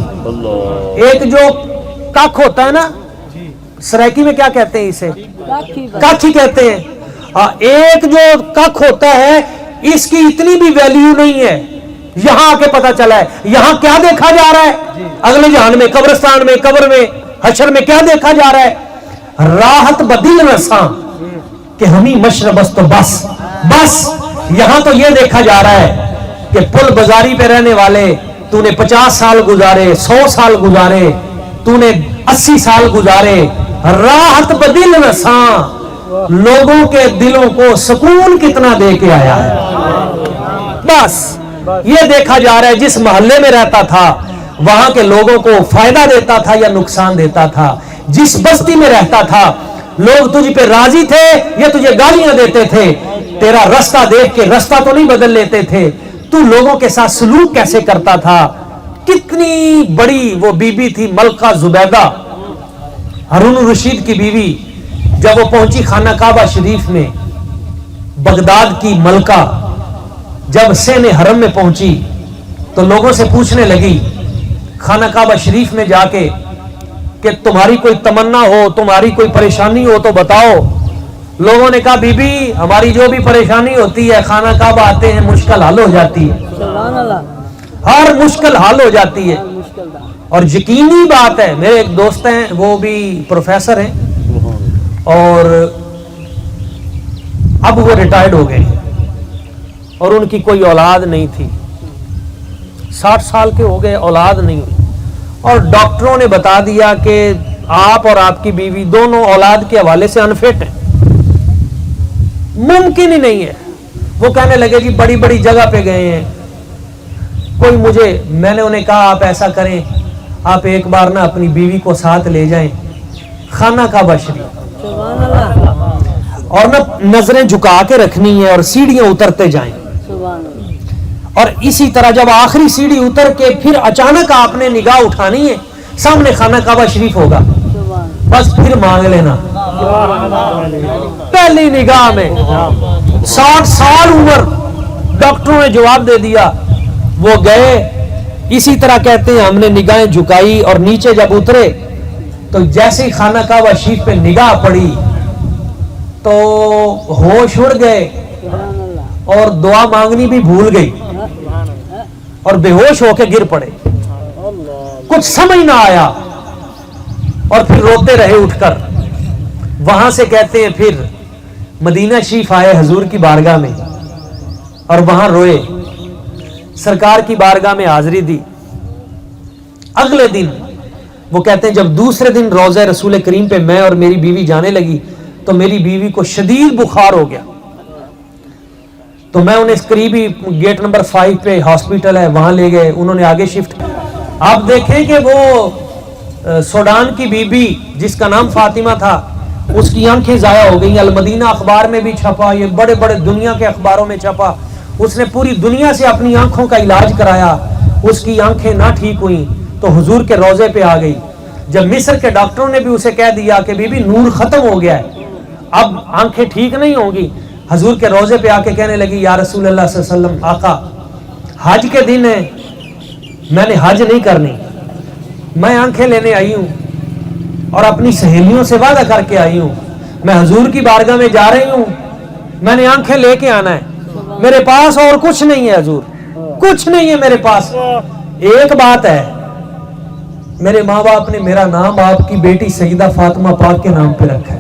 ایک جو کخ ہوتا ہے نا, سرائکی میں کیا کہتے ہیں اسے, کخ ہی کہتے ہیں. ایک جو کخ ہوتا ہے اس کی اتنی بھی ویلیو نہیں ہے. یہاں آ کے پتا چلا ہے یہاں کیا دیکھا جا رہا ہے, اگلے جہان میں قبرستان میں قبر میں حشر میں کیا دیکھا جا رہا ہے, راحت بدل رساں کہ ہمیں مشربست تو بس. بس یہاں تو یہ دیکھا جا رہا ہے کہ پل بازاری پہ رہنے والے تو نے 50 سال گزارے, 100 سال گزارے, تو نے 80 سال گزارے, راحت بدل رساں لوگوں کے دلوں کو سکون کتنا دے کے آیا ہے. بس یہ دیکھا جا رہا ہے جس محلے میں رہتا تھا وہاں کے لوگوں کو فائدہ دیتا تھا یا نقصان دیتا تھا. جس بستی میں رہتا تھا لوگ تجھ پہ راضی تھے یا تجھے گالیاں دیتے تھے, تیرا رستہ دیکھ کے رستہ تو نہیں بدل لیتے تھے, تو لوگوں کے ساتھ سلوک کیسے کرتا تھا. کتنی بڑی وہ بی بی تھی ملکہ زبیدہ, ہارون الرشید کی بیوی. جب وہ پہنچی خانہ کعبہ شریف میں, بغداد کی ملکہ جب سین حرم میں پہنچی تو لوگوں سے پوچھنے لگی خانہ کعبہ شریف میں جا کے کہ تمہاری کوئی تمنا ہو, تمہاری کوئی پریشانی ہو تو بتاؤ. لوگوں نے کہا بی بی ہماری جو بھی پریشانی ہوتی ہے خانہ کعبہ آتے ہیں مشکل حل ہو جاتی ہے, ہر مشکل حل ہو جاتی ہے. اور یقینی بات ہے, میرے ایک دوست ہیں وہ بھی پروفیسر ہیں اور اب وہ ریٹائرڈ ہو گئے اور ان کی کوئی اولاد نہیں تھی, 60 سال کے ہو گئے, اولاد نہیں ہوئی. اور ڈاکٹروں نے بتا دیا کہ آپ اور آپ کی بیوی دونوں اولاد کے حوالے سے انفٹ ہیں, ممکن ہی نہیں ہے. وہ کہنے لگے جی بڑی بڑی جگہ پہ گئے ہیں کوئی مجھے, میں نے انہیں کہا آپ ایسا کریں, آپ ایک بار نا اپنی بیوی کو ساتھ لے جائیں خانہ کعبہ شریف. اور نہ نظریں جھکا کے رکھنی ہے اور سیڑھیاں اترتے جائیں. اور اسی طرح جب آخری سیڑھی اتر کے پھر اچانک آپ نے نگاہ اٹھانی ہے, سامنے خانہ کعبہ شریف ہوگا, بس پھر مانگ لینا. پہلی نگاہ میں 60 سال عمر, ڈاکٹروں نے جواب دے دیا, وہ گئے. اسی طرح کہتے ہیں ہم نے نگاہیں جھکائی اور نیچے جب اترے تو جیسے ہی خانہ کعبہ شریف پہ نگاہ پڑی تو ہوش اڑ گئے اور دعا مانگنی بھی بھول گئی اور بے ہوش ہو کے گر پڑے. کچھ سمجھ نہ آیا اور پھر روتے رہے اٹھ کر. وہاں سے کہتے ہیں پھر مدینہ شریف آئے حضور کی بارگاہ میں اور وہاں روئے, سرکار کی بارگاہ میں حاضری دی. اگلے دن وہ کہتے ہیں جب دوسرے دن روضہ رسول کریم پہ میں اور میری بیوی جانے لگی تو میری بیوی کو شدید بخار ہو گیا. تو میں انہیں قریبی گیٹ نمبر 5 پہ ہاسپٹل ہے وہاں لے گئے, انہوں نے آگے شفٹ. آپ دیکھیں کہ وہ سوڈان کی بی بی جس کا نام فاطمہ تھا, اس کی آنکھیں ضائع ہو گئیں. المدینہ اخبار میں بھی چھپا, یہ بڑے بڑے دنیا کے اخباروں میں چھپا. اس نے پوری دنیا سے اپنی آنکھوں کا علاج کرایا, اس کی آنکھیں نہ ٹھیک ہوئیں تو حضور کے روضے پہ آ گئی. جب مصر کے ڈاکٹروں نے بھی اسے کہہ دیا کہ بی بی نور ختم ہو گیا ہے, اب آنکھیں ٹھیک نہیں ہوں گی, حضور کے روضے پہ آ کے کہنے لگی یا رسول اللہ صلی اللہ علیہ وسلم, آقا حج کے دن ہے, میں نے حج نہیں کرنی, میں آنکھیں لینے آئی ہوں اور اپنی سہیلیوں سے وعدہ کر کے آئی ہوں, میں حضور کی بارگاہ میں جا رہی ہوں, میں نے آنکھیں لے کے آنا ہے, میرے پاس اور کچھ نہیں ہے حضور, کچھ نہیں ہے میرے پاس. ایک بات ہے, میرے ماں باپ نے میرا نام آپ کی بیٹی سیدہ فاطمہ پاک کے نام پہ رکھا ہے,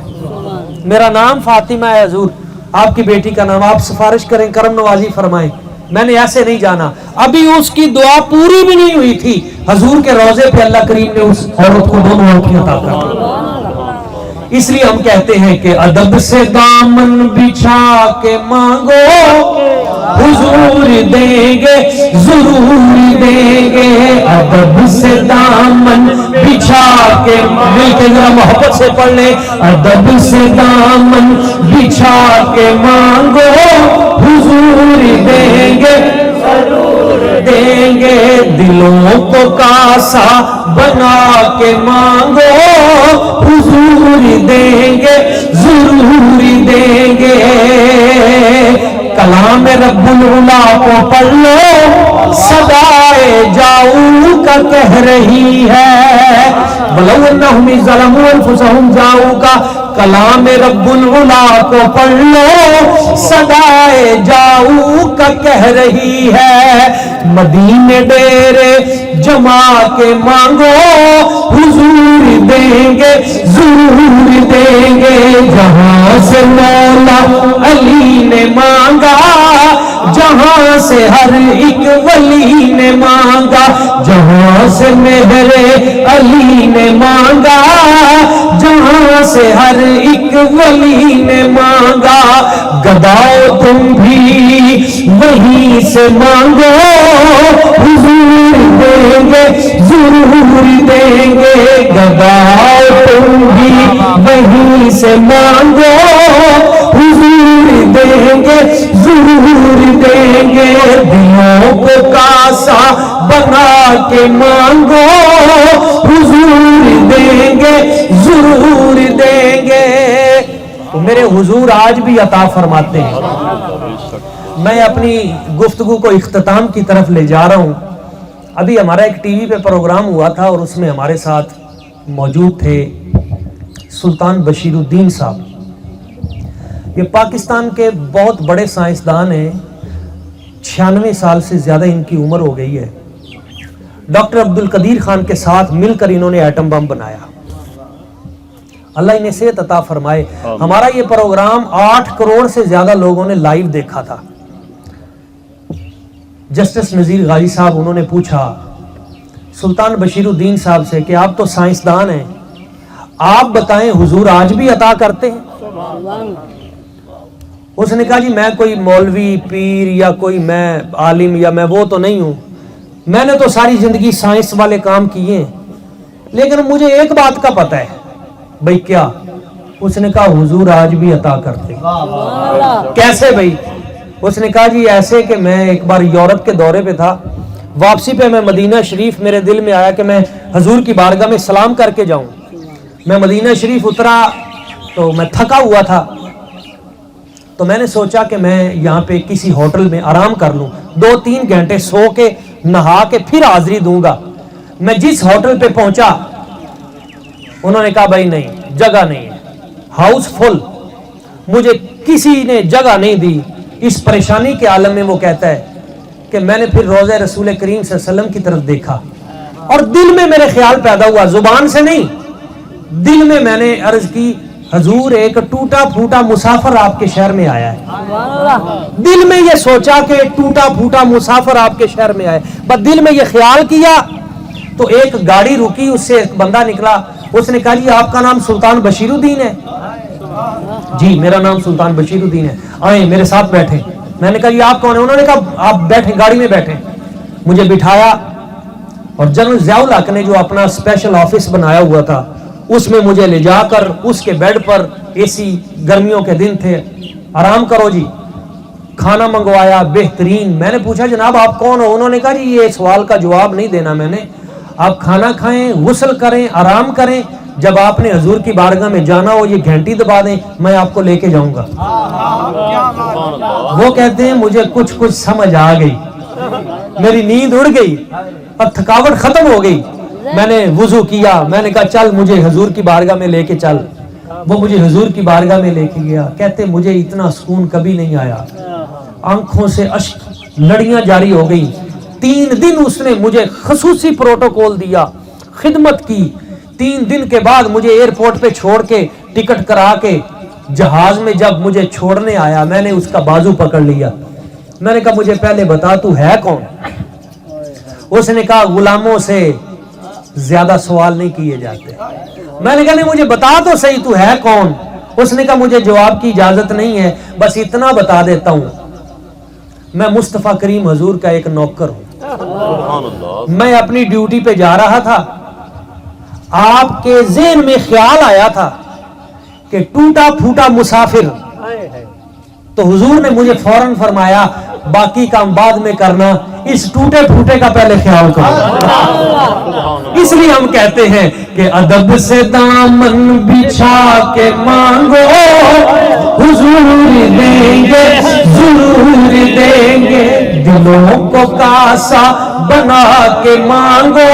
میرا نام فاطمہ ہے حضور, آپ کی بیٹی کا نام, آپ سفارش کریں, کرم نوازی فرمائیں, میں نے ایسے نہیں جانا. ابھی اس کی دعا پوری بھی نہیں ہوئی تھی, حضور کے روضے پہ اللہ کریم نے اس عورت کو 2 آنکھیں عطا کر دی. اس لیے ہم کہتے ہیں کہ ادب سے دامن بچھا کے مانگو, حضور دیں گے, ضرور دیں گے. ادب سے دامن بچھا کے, مل کے ذرا محبت سے پڑھ لیں, ادب سے دامن بچھا کے مانگو, حضور دیں گے, ضرور دیں گے. دلوں کو کاسا بنا کے مانگو, حضور دیں گے, ضرور دیں گے. کلام رب العلا کو پڑھ لو, صدائے جاؤ کا کہہ رہی ہے, وَلَوْ أَنَّهُمْ إِذْ ظَلَمُوا أَنفُسَهُمْ جَاءُوكَ. کلام رب العلا کو پڑھ لو, صدائے جاؤ کا کہہ رہی ہے. مدینے ڈیرے جما کے مانگو, حضور دیں گے, ضرور دیں گے. جہاں سے مولا علی نے مانگا, جہاں سے ہر ایک ولی نے مانگا, جہاں سے مہر علی نے مانگا, جہاں سے ہر ایک ولی نے مانگا. گداؤ تم بھی وہیں سے مانگو, حضور دیں گے, ضرور دیں گے. گداؤ تم بھی وہیں سے مانگو, حضور دیں گے, ضرور دیں گے. دلوں کو کاسا بنا کے مانگو, حضور دیں گے, ضرور دیں گے. تو میرے حضور آج بھی عطا فرماتے ہیں. میں اپنی گفتگو کو اختتام کی طرف لے جا رہا ہوں. ابھی ہمارا ایک ٹی وی پہ پروگرام ہوا تھا اور اس میں ہمارے ساتھ موجود تھے سلطان بشیر الدین صاحب. یہ پاکستان کے بہت بڑے سائنسدان ہیں, 96 سال سے زیادہ ان کی عمر ہو گئی ہے. ڈاکٹر عبدالقدیر خان کے ساتھ مل کر انہوں نے ایٹم بم بنایا. اللہ انہیں صحت عطا فرمائے. ہمارا یہ پروگرام 8 کروڑ سے زیادہ لوگوں نے لائیو دیکھا تھا. جسٹس نذیر غازی صاحب, انہوں نے پوچھا سلطان بشیر الدین صاحب سے کہ آپ تو سائنسدان ہیں, آپ بتائیں حضور آج بھی عطا کرتے ہیں؟ اس نے کہا جی میں کوئی مولوی پیر یا کوئی میں عالم یا میں وہ تو نہیں ہوں, میں نے تو ساری زندگی سائنس والے کام کیے ہیں, لیکن مجھے ایک بات کا پتہ ہے. بھئی کیا؟ اس نے کہا حضور آج بھی عطا کرتے. کیسے بھائی؟ اس نے کہا جی ایسے کہ میں ایک بار یورپ کے دورے پہ تھا, واپسی پہ میں مدینہ شریف, میرے دل میں آیا کہ میں حضور کی بارگاہ میں سلام کر کے جاؤں. میں مدینہ شریف اترا تو میں تھکا ہوا تھا, تو میں نے سوچا کہ میں یہاں پہ کسی ہوٹل میں آرام کر لوں, 2-3 گھنٹے سو کے نہا کے پھر حاضری دوں گا. میں جس ہوٹل پہ پہنچا انہوں نے کہا بھائی نہیں, جگہ نہیں ہے, ہاؤس فل. مجھے کسی نے جگہ نہیں دی. اس پریشانی کے عالم میں وہ کہتا ہے کہ میں نے پھر روضہ رسول کریم صلی اللہ علیہ وسلم کی طرف دیکھا اور دل میں میرے خیال پیدا ہوا, زبان سے نہیں, دل میں میں نے عرض کی حضور ایک ٹوٹا پھوٹا مسافر آپ کے شہر میں آیا ہے. دل میں یہ سوچا کہ ٹوٹا پھوٹا مسافر آپ کے شہر میں آیا, بس دل میں یہ خیال کیا تو ایک گاڑی رکی, اس سے ایک بندہ نکلا. اس نے کہا جی آپ کا نام سلطان بشیر الدین ہے؟ جی میرا نام سلطان بشیر الدین ہے, آئیں میرے ساتھ بیٹھیں. میں نے کہا یہ آپ کون ہیں؟ انہوں نے کہا آپ بیٹھیں, گاڑی میں بیٹھیں. مجھے بٹھایا اور جنرل ضیاء الحق نے جو اپنا اسپیشل آفس بنایا ہوا تھا اس میں مجھے لے جا کر اس کے بیڈ پر, اے سی, گرمیوں کے دن تھے, آرام کرو جی. کھانا منگوایا بہترین. میں نے پوچھا جناب آپ کون ہو؟ انہوں نے کہا جی یہ سوال کا جواب نہیں دینا میں نے, آپ کھانا کھائیں, غسل کریں, آرام کریں, جب آپ نے حضور کی بارگاہ میں جانا ہو یہ گھنٹی دبا دیں, میں آپ کو لے کے جاؤں گا. وہ کہتے ہیں مجھے کچھ سمجھ آ گئی, میری نیند اڑ گئی اور تھکاوٹ ختم ہو گئی. میں نے وضو کیا, میں نے کہا چل مجھے حضور کی بارگاہ میں لے کے چل. وہ مجھے حضور کی بارگاہ میں لے کے گیا. کہتے مجھے اتنا سکون کبھی نہیں آیا, آنکھوں سے اشک لڑیاں جاری ہو گئی. 3 دن اس نے مجھے خصوصی پروٹوکول دیا, خدمت کی. 3 دن کے بعد مجھے ایئرپورٹ پہ چھوڑ کے ٹکٹ کرا کے جہاز میں جب مجھے چھوڑنے آیا میں نے اس کا بازو پکڑ لیا. میں نے کہا مجھے پہلے بتا تو ہے کون؟ اس نے کہا غلاموں سے زیادہ سوال نہیں کیے جاتے. میں نے کہا نہیں مجھے بتا تو صحیح تو ہے کون؟ اس نے کہا مجھے جواب کی اجازت نہیں ہے, بس اتنا بتا دیتا ہوں, میں مصطفیٰ کریم حضور کا ایک نوکر ہوں. میں اپنی ڈیوٹی پہ جا رہا تھا, آپ کے ذہن میں خیال آیا تھا کہ ٹوٹا پھوٹا مسافر, تو حضور نے مجھے فوراً فرمایا باقی کام بعد میں کرنا, اس ٹوٹے پھوٹے کا پہلے خیال کرو. اس لیے ہم کہتے ہیں کہ ادب سے دامن بچھا کے مانگو, حضور دیں گے ضرور دیں گے. دلوں کو کاسا بنا کے مانگو,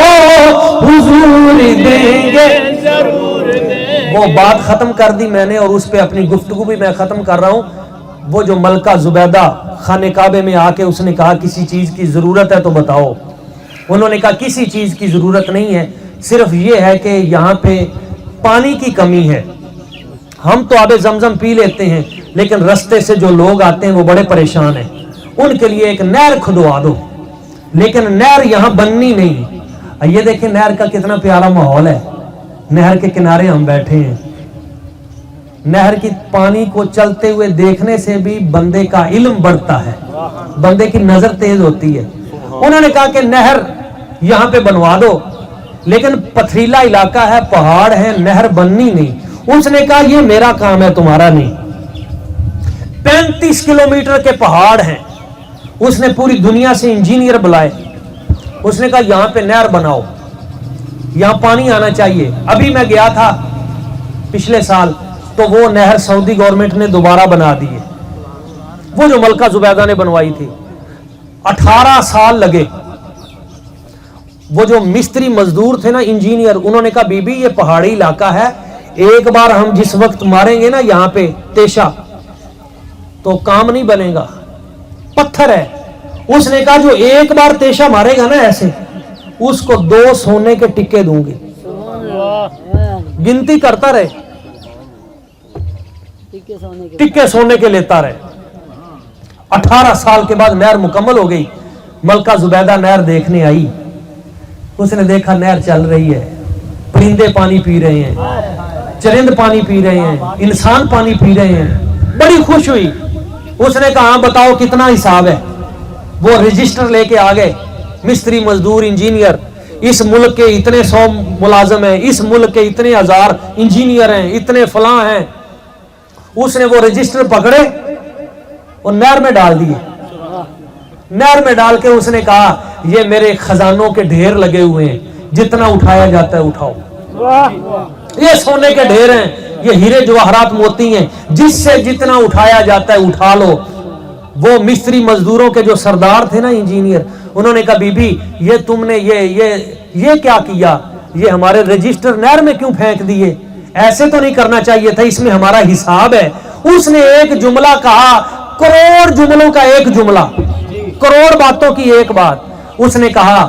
حضور دیں گے ضرور دیں گے. وہ بات ختم کر دی میں نے اور اس پہ اپنی گفتگو بھی میں ختم کر رہا ہوں. وہ جو ملکہ زبیدہ خانہ کعبے میں آ کے اس نے کہا کسی چیز کی ضرورت ہے تو بتاؤ. انہوں نے کہا کسی چیز کی ضرورت نہیں ہے, صرف یہ ہے کہ یہاں پہ پانی کی کمی ہے. ہم تو آب زمزم پی لیتے ہیں لیکن رستے سے جو لوگ آتے ہیں وہ بڑے پریشان ہیں, ان کے لیے ایک نہر کھدوا دو. لیکن نہر یہاں بننی نہیں. یہ دیکھیں نہر کا کتنا پیارا ماحول ہے, نہر کے کنارے ہم بیٹھے ہیں. نہر کی پانی کو چلتے ہوئے دیکھنے سے بھی بندے کا علم بڑھتا ہے, بندے کی نظر تیز ہوتی ہے. انہوں نے کہا کہ نہر یہاں پہ بنوا دو, لیکن پتھریلا علاقہ ہے, پہاڑ ہے, نہر بننی نہیں. اس نے کہا یہ میرا کام ہے تمہارا نہیں. 35 کلومیٹر کے پہاڑ ہیں. اس نے پوری دنیا سے انجینئر بلائے. اس نے کہا یہاں پہ نہر بناؤ, یہاں پانی آنا چاہیے. ابھی میں گیا تھا پچھلے سال تو وہ نہر سعودی گورنمنٹ نے دوبارہ بنا دی ہے, وہ جو ملکہ زبیدہ نے بنوائی تھی. 18 سال لگے. وہ جو مستری مزدور تھے نا, انجینئر, انہوں نے کہا بی بی یہ پہاڑی علاقہ ہے, ایک بار ہم جس وقت ماریں گے نا یہاں پہ تیشا تو کام نہیں بنے گا, پتھر ہے. اس نے کہا جو ایک بار تیشا مارے گا نا ایسے, اس کو 2 سونے کے ٹکے دوں گے. گنتی کرتا رہے, ٹکے سونے کے لیتا رہے. 18 سال کے بعد نہر مکمل ہو گئی. ملکہ زبیدہ نہر دیکھنے آئی. اس نے دیکھا نہر چل رہی ہے, پرندے پانی پی رہے ہیں, چرند پانی پی رہے ہیں, انسان پانی پی رہے ہیں. بڑی خوش ہوئی. اس نے کہا بتاؤ کتنا حساب ہے. وہ رجسٹر لے کے آ گئے, مستری مزدور انجینئر اس ملک کے اتنے 100 ملازم ہیں, اس ملک کے اتنے 1000 انجینئر ہیں, اتنے فلاں ہیں. اس نے وہ رجسٹر پکڑے اور نہر میں ڈال دیے. نہر میں ڈال کے اس نے کہا یہ میرے خزانوں کے ڈھیر لگے ہوئے ہیں, جتنا اٹھایا جاتا ہے اٹھاؤ. یہ سونے کے ڈھیر ہیں, یہ ہیرے جواہرات موتی ہیں, جس سے جتنا اٹھایا جاتا ہے اٹھا لو. وہ مستری مزدوروں کے جو سردار تھے نا, انجینئر, انہوں نے کہا بی بی یہ تم نے یہ کیا کیا, یہ ہمارے رجسٹر نہر میں کیوں پھینک دیے, ایسے تو نہیں کرنا چاہیے تھا, اس میں ہمارا حساب ہے. اس نے ایک جملہ کہا, کروڑ جملوں کا ایک جملہ, کروڑ باتوں کی ایک بات. اس نے کہا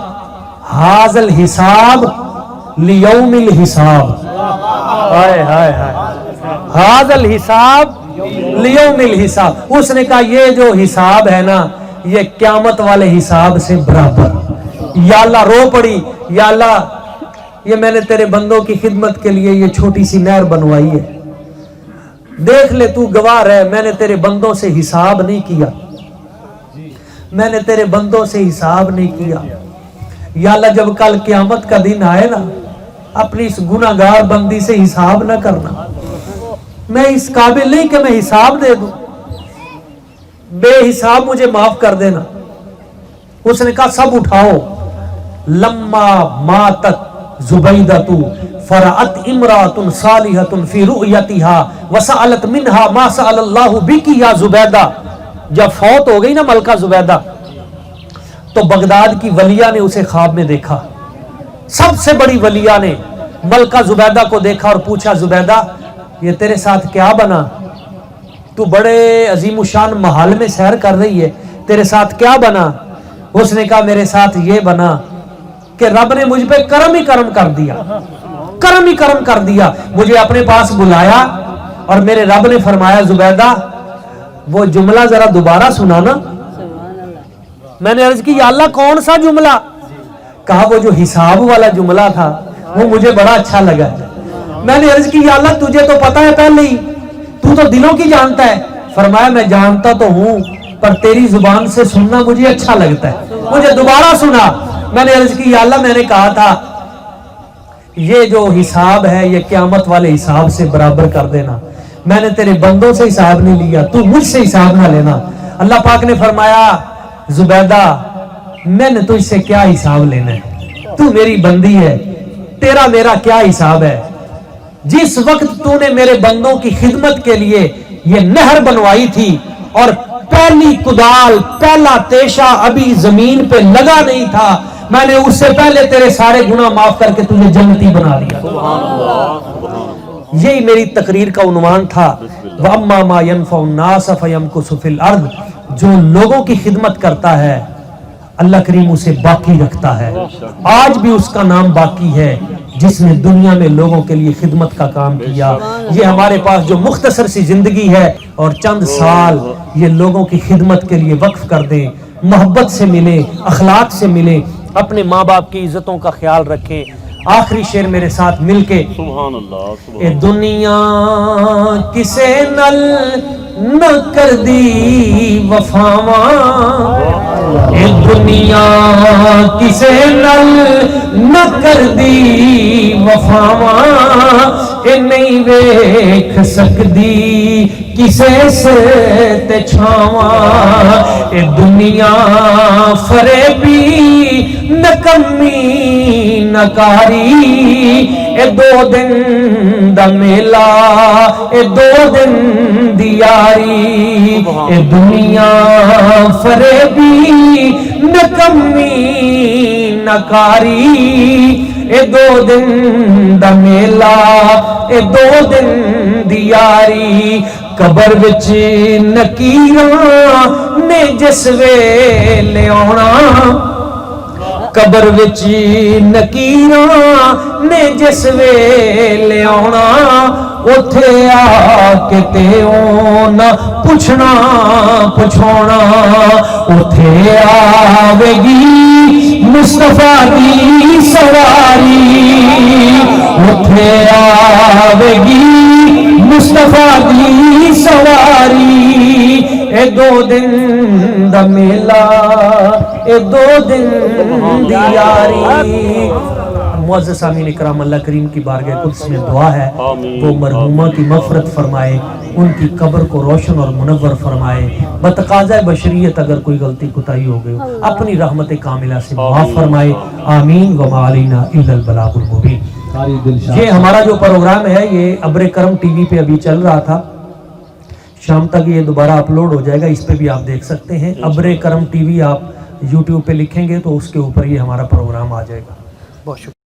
حاضل حساب لیوم الحساب, ہائے ہائے ہائے, حاضل حساب لیوم الحساب. اس نے کہا یہ جو حساب ہے نا یہ قیامت والے حساب سے برابر. یا اللہ رو پڑی, یا اللہ یہ میں نے تیرے بندوں کی خدمت کے لیے یہ چھوٹی سی نہر بنوائی ہے, دیکھ لے تو گواہ ہے, میں نے تیرے بندوں سے حساب نہیں کیا, میں نے تیرے بندوں سے حساب نہیں کیا. یا اللہ جب کل قیامت کا دن آئے نا, اپنی اس گناہگار بندی سے حساب نہ کرنا, میں اس قابل نہیں کہ میں حساب دے دوں, بے حساب مجھے معاف کر دینا. اس نے کہا سب اٹھاؤ. لما ماتت زبیدۃ فرأت امرأۃ صالحۃ فی رؤیتها وسألت منها ما سأل اللہ بک یا زبیدہ. جب فوت ہو گئی نا ملکہ زبیدہ, تو بغداد کی ولیہ نے اسے خواب میں دیکھا. سب سے بڑی ولیہ نے ملکہ زبیدہ کو دیکھا اور پوچھا زبیدہ یہ تیرے ساتھ کیا بنا, تو بڑے عظیم الشان محل میں سیر کر رہی ہے, تیرے ساتھ کیا بنا. اس نے کہا میرے ساتھ یہ بنا کہ رب نے مجھ پہ کرم ہی کرم کر دیا, کرم ہی کرم کر دیا. مجھے اپنے پاس بلایا اور میرے رب نے فرمایا زبیدہ وہ جملہ ذرا دوبارہ سنانا. میں نے عرض کی یا اللہ کون سا جملہ. کہا وہ جو حساب والا جملہ تھا وہ مجھے بڑا اچھا لگا. میں نے عرض کی یا اللہ تجھے تو پتا ہے پہلے ہی, تو تو دلوں کی جانتا ہے. فرمایا میں جانتا تو ہوں پر تیری زبان سے سننا مجھے اچھا لگتا ہے, مجھے دوبارہ سنا. میں نے عرض کی یا اللہ میں نے کہا تھا یہ جو حساب ہے یہ قیامت والے حساب سے برابر کر دینا, میں نے تیرے بندوں سے حساب نہیں لیا, تو مجھ سے حساب نہ لینا. اللہ پاک نے فرمایا زبیدہ میں نے تجھ سے کیا حساب لینا ہے, تو میری بندی ہے, تیرا میرا کیا حساب ہے. جس وقت تو نے میرے بندوں کی خدمت کے لیے یہ نہر بنوائی تھی اور پہلی کدال پہلا تیشہ ابھی زمین پہ لگا نہیں تھا, میں نے اس سے پہلے تیرے سارے گناہ معاف کر کے تجھے جنتی بنا لیا. یہی میری تقریر کا عنوان تھا, وَأَمَّا مَا يَنْفَعُ النَّاسَ فَيَمْكُثُ فِي الْأَرْضِ. جو لوگوں کی خدمت کرتا ہے اللہ کریم اسے باقی رکھتا ہے. آج بھی اس کا نام باقی ہے جس نے دنیا میں لوگوں کے لیے خدمت کا کام کیا. یہ ہمارے پاس جو مختصر سی زندگی ہے اور چند سال یہ لوگوں کی خدمت کے لیے وقف کر دیں, محبت سے ملیں, اخلاق سے ملیں, اپنے ماں باپ کی عزتوں کا خیال رکھیں. آخری شعر میرے ساتھ مل کے, سبحان اللہ. اے دنیا کسے نل نہ کر دی وفاواں, اے دنیا کسے نل نہ کر دی وفاواں, اے نہیں ویکھ سکدی کسے سے تے چھاواں. اے دنیا فریبی نکمی نکاری, اے 2 دن دا میلہ اے 2 دن دی یاری. اے دنیا فریبی نکمی نکاری, اے 2 دن دا میلہ اے 2 دن دی یاری. قبر وچ نکیراں نے جس ویلے آونا, قبر وچ نکیراں نے جس ویلے آونا, اوتھے آ کے تے اونا پوچھنا پچھونا. اوتھے آوے گی مصطفیٰ دی سواری, اوتھے آوے گی مصطفیٰ دی سواری. اے 2 دن دا میلہ اے دو دن دی یاری. معزز سامعین اکرام، اللہ کریم کی بارگاہ قدس میں دعا ہے وہ مرحومہ کی مغفرت فرمائے، ان کی قبر کو روشن اور منور فرمائے. بتقاضۂ بشریت اگر کوئی غلطی کوتاہی ہو گئی اپنی رحمت کاملہ سے معاف فرمائے. آمین. وما علینا الا البلاغ المبین. یہ ہمارا جو پروگرام ہے یہ ابر کرم ٹی وی پہ ابھی چل رہا تھا، شام تک یہ دوبارہ اپلوڈ ہو جائے گا، اس پہ بھی آپ دیکھ سکتے ہیں. ابر کرم ٹی وی آپ یوٹیوب پہ لکھیں گے تو اس کے اوپر یہ ہمارا پروگرام آ جائے گا. بہت شکریہ.